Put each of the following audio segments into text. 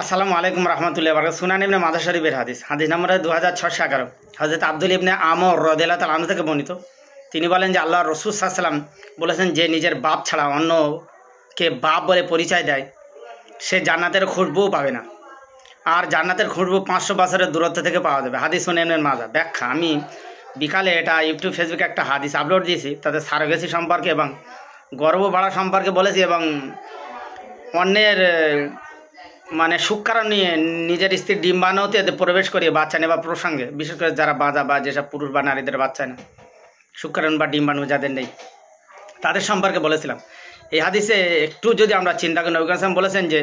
আসসালামু আলাইকুম রহমতুল্লাহ বরকাত। সুনান ইবনে মাজাহ শরীফের হাদিস নম্বর 2611। হযরত আব্দুল ইবনে আমর রাদিয়াল্লাহু তাআলা আনহু থেকে বর্ণিত। তিনি বলেন যে আল্লাহর রাসূল সাল্লাল্লাহু আলাইহি ওয়াসাল্লাম বলেছেন, যে নিজের বাপ ছাড়া অন্যকে বাপ বলে পরিচয় দেয় সে জান্নাতের খুশবুও পাবে না, আর জান্নাতের খুশবু 500 বছরের দূরত্ব থেকে পাওয়া যাবে। হাদিস সুনান ইবনে মাজাহ। ব্যাখ্যা: আমি বিকালে এটা ইউটিউব ফেসবুকে একটা হাদিস আপলোড দিয়েছি, তাদের সারোগেসি সম্পর্কে এবং গর্ভ বাড়া সম্পর্কে বলেছি, এবং অন্যের মানে সুক্কারা নিয়ে নিজের স্ত্রীর ডিম্বাণুতে প্রবেশ করিয়ে বাচ্চা নেওয়া প্রসঙ্গে, বিশেষ করে যারা বাজা বা যেসব পুরুষ বা নারীদের বাচ্চা না, সুক্কারণ বা ডিম্বাণু যাদের নেই, তাদের সম্পর্কে বলেছিলাম। এই হাদিসে একটু যদি আমরা চিন্তা করি, নবী সাল্লাল্লাহু আলাইহি ওয়াসাল্লাম বলেছেন যে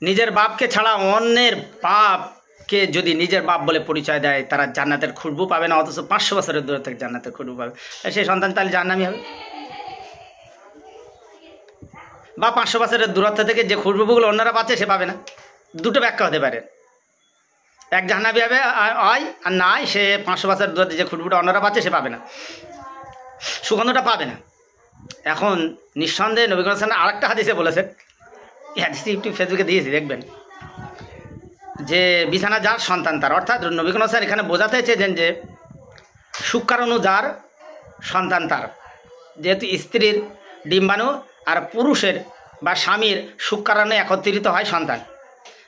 নিজের বাপকে ছাড়া অন্যের বাপকে যদি নিজের বাপ বলে পরিচয় দেয় তারা জান্নাতের খুশবু পাবে না, অথচ 500 বছরের দূর থেকে জান্নাতের খুশবু পাবে। সেই সন্তান তাহলে জান্নাতি হবে, বা 500 বছরের দূরত্ব থেকে যে খুশবুগুলো অন্যরা পাচ্ছে সে পাবে না। দুটো ব্যাখ্যা হতে পারে, এক জাহান্নাবী হবে হয়, আর নাই সে 500 বছরের দূরত্বে যে খুশবুটা অন্যরা পাচ্ছে সে পাবে না, সুগন্ধটা পাবে না। এখন নিঃসন্দেহে নবী সাল্লাল্লাহু আরেকটা হাদিসে বলেছেন, এই হাদিসটি ইউটিউব ফেসবুকে দিয়েছি, দেখবেন যে বিছানা যার সন্তান তার, অর্থাৎ নবী সাল্লাল্লাহু এখানে বোঝাতে চেয়েছেন যে শুক্রাণু যার সন্তান তার, যেহেতু স্ত্রীর ডিম্বাণু আর পুরুষের বা স্বামীর শুক্রাণু একত্রিত হয় সন্তান।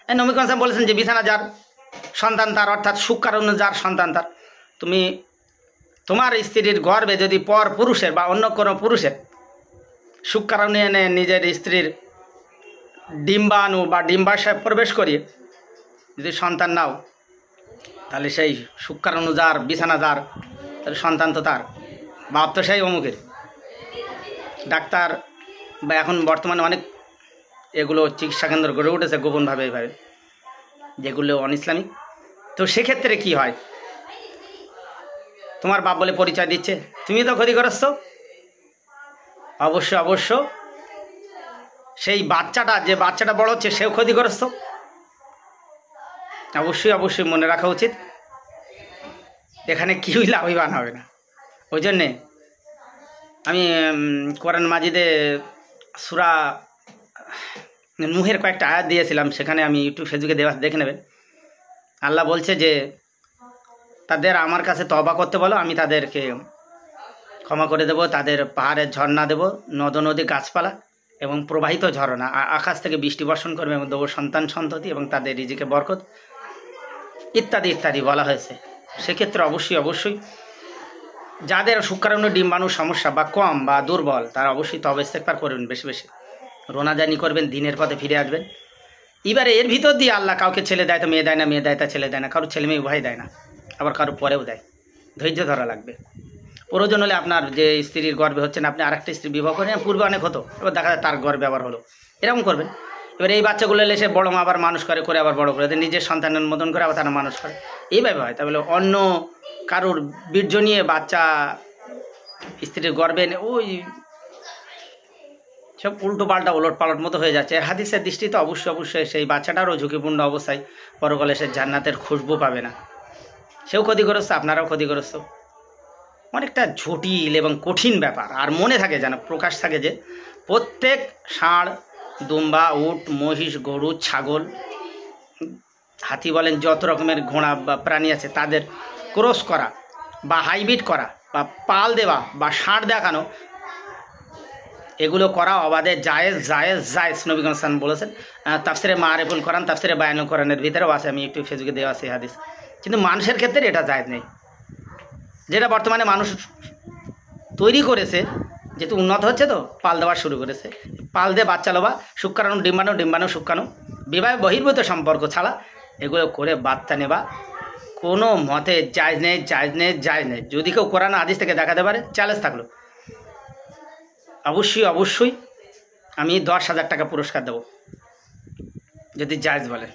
এই নবী সাল্লাল্লাহু বলেছেন যে বিছানা যার সন্তান তার, অর্থাৎ শুক্রাণু যার সন্তান তার। তুমি তোমার স্ত্রীর গর্ভে যদি পর পুরুষের বা অন্য কোনো পুরুষের শুক্রাণু এনে নিজের স্ত্রীর ডিম্বাণু বা ডিম্বাশয়ে প্রবেশ করিয়ে যদি সন্তান নাও, তাহলে সেই শুক্রাণু যার, বিছানা যার, তাহলে সন্তান তো তার, বাপ তো সেই অমুকের। ডাক্তার বা এখন বর্তমানে অনেক এগুলো চিকিৎসা কেন্দ্র গড়ে উঠেছে গোপনভাবে, এইভাবে, যেগুলো অনইসলামিক। তো সেক্ষেত্রে কি হয়, তোমার বাপ বলে পরিচয় দিচ্ছে, তুমি তো ক্ষতিগ্রস্ত। অবশ্য সেই বাচ্চাটা, যে বাচ্চাটা বড় হচ্ছে, সেও ক্ষতিগ্রস্ত। অবশ্যই মনে রাখা উচিত, এখানে কেউই লাভবান হবে না। ওই জন্যে আমি কোরআন মাজিদে সূরা নূহের কয়েকটা আয়াত দিয়েছিলাম, সেখানে আমি ইউটিউব ফেসবুকে দেখে নেবেন। আল্লাহ বলছে যে তাদের আমার কাছে তওবা করতে বলো, আমি তাদেরকে ক্ষমা করে দেব, তাদের পাহাড়ের ঝর্ণা দেব, নদ নদী গাছপালা এবং প্রবাহিত ঝর্ণা, আকাশ থেকে বৃষ্টি বর্ষণ করবে এবং দেবো সন্তান সন্ততি এবং তাদের রিজিকে বরকত, ইত্যাদি ইত্যাদি বলা হয়েছে। সেক্ষেত্রে অবশ্যই যাদের শুক্রাণু ডিম্বাণুর সমস্যা বা কম বা দুর্বল, তারা অবশ্যই তওবা ইস্তেগফার করবেন, বেশি বেশি রোনাজানি করবেন, দিনের পথে ফিরে আসবেন। এবারে এর ভিতর দিয়ে আল্লাহ কাউকে ছেলে দেয় তো মেয়ে দেয় না, মেয়ে দেয় তা ছেলে দেয় না, কারো ছেলে মেয়ে উভয় দেয় না, আবার কারো পরেও দেয়। ধৈর্য ধরা লাগবে। প্রয়োজন হলে আপনার যে স্ত্রীর গর্ভে হচ্ছে না, আপনি আরেকটা স্ত্রী বিবাহ করেন, পূর্বে অনেক হতো, এবার দেখা যায় তার গর্ভে আবার হলো, এরকম করবেন। এবার এই বাচ্চাগুলো এসে বড় মা আবার মানুষ করে আবার বড় করে নিজের সন্তানের মতন করে আবার তারা মানুষ করে, এইভাবে হয়। তাহলে অন্য কারোর বীর্য নিয়ে বাচ্চা স্ত্রীর গর্ভে এনে ওই সব উল্টো পাল্টা ওলট পালট মতো হয়ে যাচ্ছে। হাদিসের দৃষ্টিতে অবশ্যই সেই বাচ্চাটারও ঝুঁকিপূর্ণ অবস্থায় পরকালে সে জান্নাতের খুশবু পাবে না, সেও ক্ষতিগ্রস্ত, আপনারাও ক্ষতিগ্রস্ত। অনেকটা জটিল এবং কঠিন ব্যাপার। আর মনে থাকে, যেন প্রকাশ থাকে যে প্রত্যেক ষাঁড়, দুম্বা, উট, মহিষ, গরু, ছাগল, হাতি বলেন, যত রকমের ঘোড়া বা প্রাণী আছে, তাদের ক্রস করা বা হাইব্রিড করা বা পাল দেওয়া বা ষাঁড় দেখানো, এগুলো করা অবাধে জায়েজ। নবী সাল্লাল্লাহু বলেছেন। তাফসিরে মারিফুল কোরআন, তাফসিরে বায়ানুল কোরআনের ভিতরেও আছে, আমি একটু ফেসবুকে দেওয়া আছে হাদিস। কিন্তু মানুষের ক্ষেত্রে এটা জায়েজ নেই। যেটা বর্তমানে মানুষ তৈরি করেছে, যেহেতু উন্নত হচ্ছে, তো পাল দেওয়া শুরু করেছে, পাল দিয়ে বাচ্চা লোবা, শুক্রাণু ডিম্বাণু শুক্রাণু, বিবাহ বহির্ভূত সম্পর্ক ছাড়া এগুলো করে বাচ্চা নেবা কোনো মতে জায়েজ নেই। যদি কেউ কোরআন হাদিস থেকে দেখাতে পারে, চ্যালেঞ্জ থাকলো, অবশ্যই আমি 10,000 টাকা পুরস্কার দেবো যদি জায়েজ বলে।